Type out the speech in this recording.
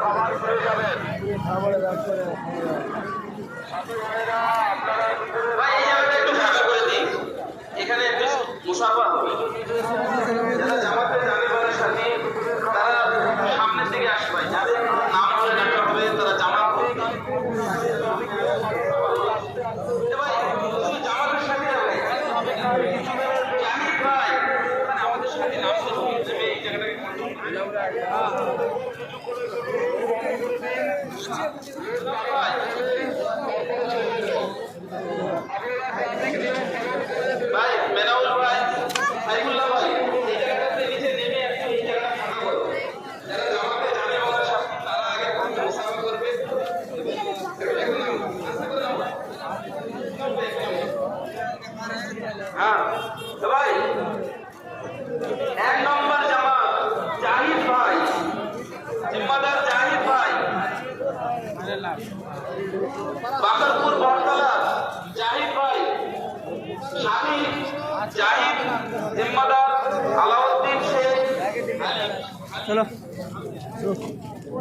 খাবার খেয়ে যাবে, খাবার খেয়ে যাবে। ভাই এই জায়গাটা একটু ফাঁকা করে দিন, এখানে একটু মুসাফা হবে। যারা জামাতে জানে বলার সাথে তারা সামনের দিকে আসবে, যাদের নাম ধরে ডাকা হবে তারা জামাত করবে। ভাই শুধু জামাতের সাথে যাবে জাহিদ ভাই, মানে আমাদের সাথে নাম ধরে দেবে এই জায়গাটাকে কন্ট্রোল করে যাবে। ভাই মেনাউল ভাই, সাইফুল্লাহ ভাই, এই জায়গাটাতে নিচে নেমে একটু এই জায়গাটা ফাঁকা করো। যারা জামাতে জানে বলার সাথে তারা আগে মুসাফা করবে। হ্যাঁ ভাই, 1 নম্বর জামাত জাহিদ ভাই, জিম্মাদার জাহিদ ভাই, বাকরপুর বটতলা জাহিদ ভাই, শাহিদ জাহিদ, জিম্মাদার আলাউদ্দিন শেখ। চলো